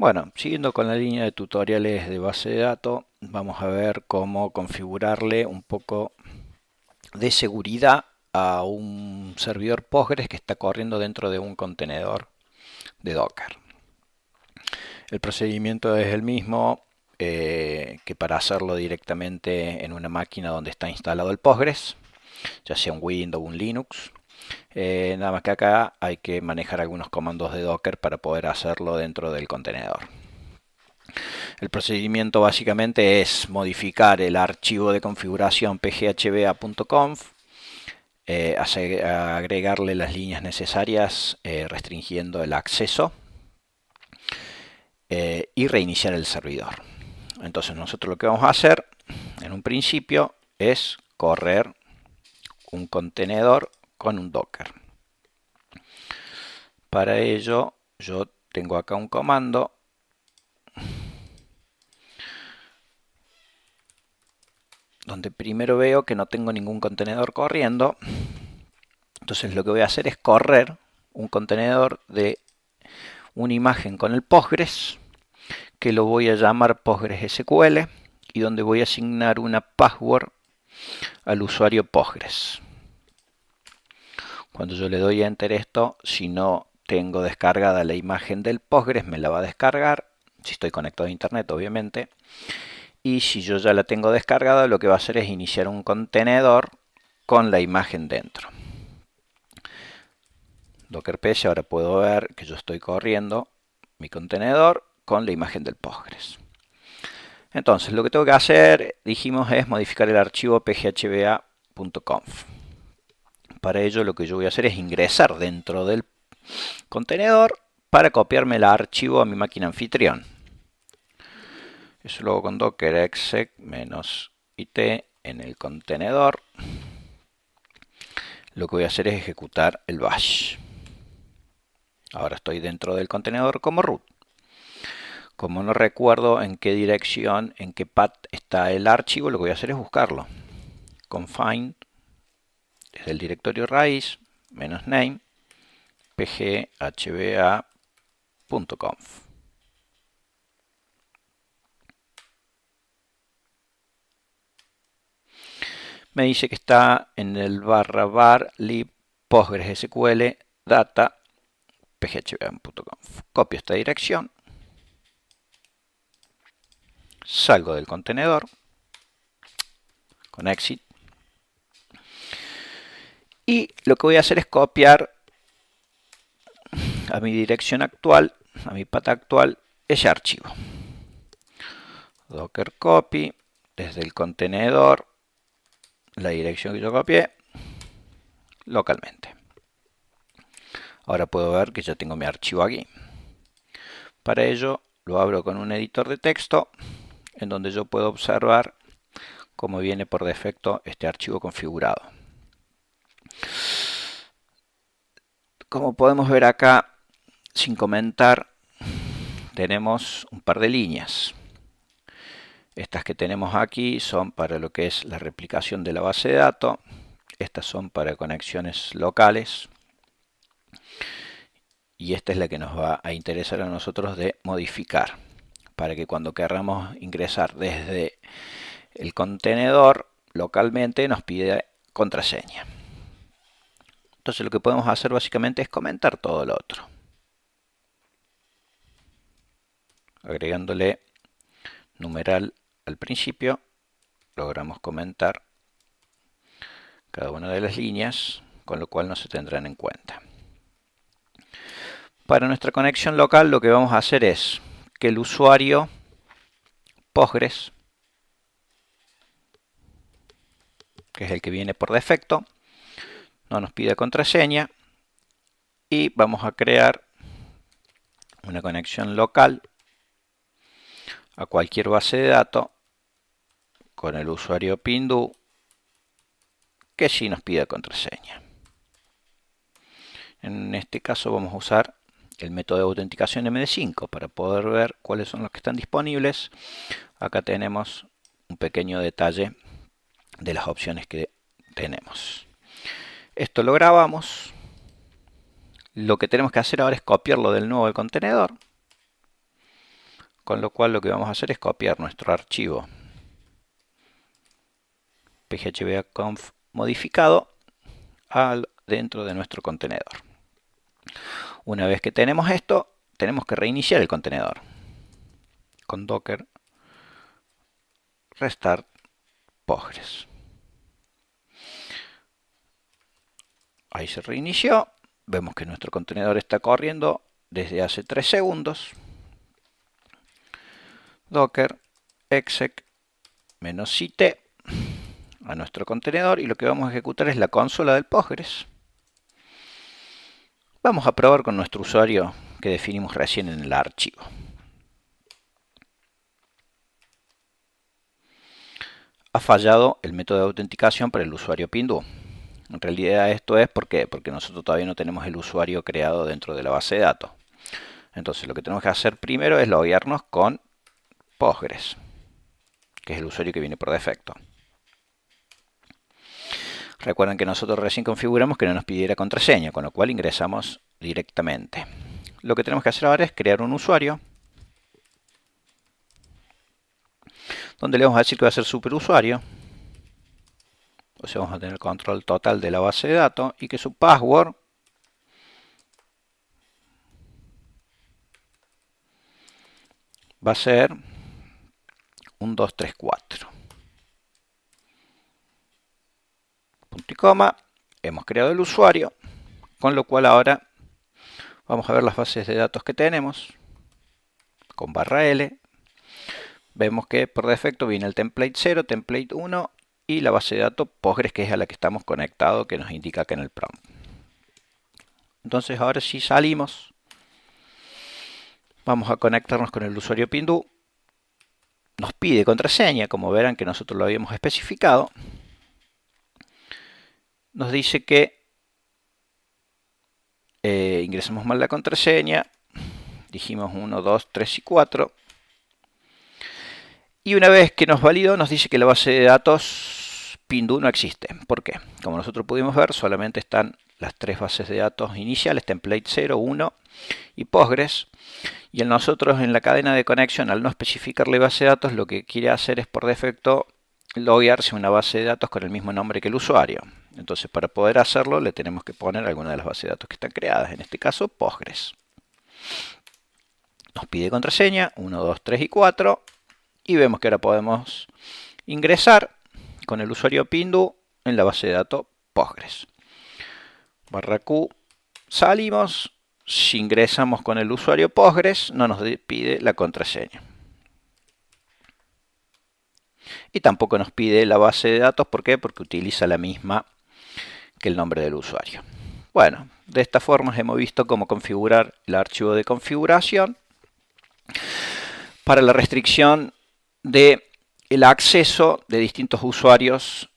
Bueno, siguiendo con la línea de tutoriales de base de datos, vamos a ver cómo configurarle un poco de seguridad a un servidor Postgres que está corriendo dentro de un contenedor de Docker. El procedimiento es el mismo que para hacerlo directamente en una máquina donde está instalado el Postgres, ya sea un Windows o un Linux. Nada más que acá hay que manejar algunos comandos de Docker para poder hacerlo dentro del contenedor. El procedimiento básicamente es modificar el archivo de configuración pghba.conf, agregarle las líneas necesarias restringiendo el acceso y reiniciar el servidor. Entonces nosotros lo que vamos a hacer en un principio es correr un contenedor con un Docker. Para ello yo tengo acá un comando donde primero veo que no tengo ningún contenedor corriendo. Entonces lo que voy a hacer es correr un contenedor de una imagen con el Postgres, que lo voy a llamar Postgres SQL y donde voy a asignar una password al usuario Postgres. Cuando yo le doy a Enter esto, si no tengo descargada la imagen del Postgres, me la va a descargar, si estoy conectado a internet obviamente, y si yo ya la tengo descargada, lo que va a hacer es iniciar un contenedor con la imagen dentro. Docker PS, ahora puedo ver que yo estoy corriendo mi contenedor con la imagen del Postgres. Entonces, lo que tengo que hacer, dijimos, es modificar el archivo phba.conf. Para ello, lo que yo voy a hacer es ingresar dentro del contenedor para copiarme el archivo a mi máquina anfitrión. Eso lo hago con docker exec-it en el contenedor. Lo que voy a hacer es ejecutar el bash. Ahora estoy dentro del contenedor como root. Como no recuerdo en qué dirección, en qué path está el archivo, lo que voy a hacer es buscarlo. Con find, desde el directorio raíz, -name, phba.conf. Me dice que está en el /var lib postgresql data phba.conf. Copio esta dirección, salgo del contenedor con exit y lo que voy a hacer es copiar a mi dirección actual, a mi path actual, ese archivo. Docker copy desde el contenedor la dirección que yo copié localmente. Ahora puedo ver que ya tengo mi archivo aquí. Para ello lo abro con un editor de texto en donde yo puedo observar cómo viene por defecto este archivo configurado. Como podemos ver acá, sin comentar, tenemos un par de líneas. Estas que tenemos aquí son para lo que es la replicación de la base de datos. Estas son para conexiones locales. Y esta es la que nos va a interesar a nosotros de modificar, para que cuando queramos ingresar desde el contenedor localmente nos pide contraseña. Entonces lo que podemos hacer básicamente es comentar todo lo otro. Agregándole numeral al principio, logramos comentar cada una de las líneas, con lo cual no se tendrán en cuenta. Para nuestra conexión local lo que vamos a hacer es que el usuario Postgres, que es el que viene por defecto, no nos pide contraseña y vamos a crear una conexión local a cualquier base de datos con el usuario pindu que sí nos pide contraseña. En este caso vamos a usar el método de autenticación MD5 para poder ver cuáles son los que están disponibles. Acá tenemos un pequeño detalle de las opciones que tenemos. Esto lo grabamos. Lo que tenemos que hacer ahora es copiarlo del nuevo del contenedor. Con lo cual lo que vamos a hacer es copiar nuestro archivo php-conf modificado dentro de nuestro contenedor. Una vez que tenemos esto, tenemos que reiniciar el contenedor con docker restart Postgres. Ahí se reinició. Vemos que nuestro contenedor está corriendo desde hace 3 segundos. Docker exec -it a nuestro contenedor y lo que vamos a ejecutar es la consola del Postgres. Vamos a probar con nuestro usuario que definimos recién en el archivo. Ha fallado el método de autenticación para el usuario Pindoo. En realidad esto es porque nosotros todavía no tenemos el usuario creado dentro de la base de datos. Entonces lo que tenemos que hacer primero es loguearnos con Postgres, que es el usuario que viene por defecto. Recuerden que nosotros recién configuramos que no nos pidiera contraseña, con lo cual ingresamos directamente. Lo que tenemos que hacer ahora es crear un usuario, donde le vamos a decir que va a ser superusuario. O sea, vamos a tener control total de la base de datos y que su password va a ser 1234. Punto y coma. Hemos creado el usuario, con lo cual ahora vamos a ver las bases de datos que tenemos con /l. Vemos que por defecto viene el template 0, template 1 y la base de datos Postgres, que es a la que estamos conectados, que nos indica acá en el prompt. Entonces ahora si salimos, vamos a conectarnos con el usuario Pindoo. Nos pide contraseña, como verán que nosotros lo habíamos especificado. Nos dice que ingresamos mal la contraseña. Dijimos 1, 2, 3 y 4. Y una vez que nos validó, nos dice que la base de datos Pindoo no existe. ¿Por qué? Como nosotros pudimos ver, solamente están las 3 bases de datos iniciales, template 0, 1 y Postgres. Y nosotros en la cadena de conexión, al no especificarle base de datos, lo que quiere hacer es por defecto loguearse una base de datos con el mismo nombre que el usuario. Entonces, para poder hacerlo, le tenemos que poner alguna de las bases de datos que están creadas, en este caso Postgres. Nos pide contraseña, 1, 2, 3 y 4. Y vemos que ahora podemos ingresar con el usuario Pindoo en la base de datos Postgres. /q, salimos. Si ingresamos con el usuario Postgres, no nos pide la contraseña. Y tampoco nos pide la base de datos. ¿Por qué? Porque utiliza la misma que el nombre del usuario. Bueno, de esta forma hemos visto cómo configurar el archivo de configuración para la restricción del acceso de distintos usuarios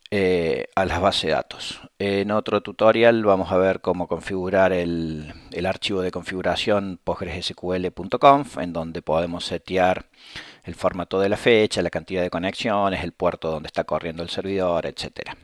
a las bases de datos. En otro tutorial vamos a ver cómo configurar el archivo de configuración postgresql.conf, en donde podemos setear el formato de la fecha, la cantidad de conexiones, el puerto donde está corriendo el servidor, etc.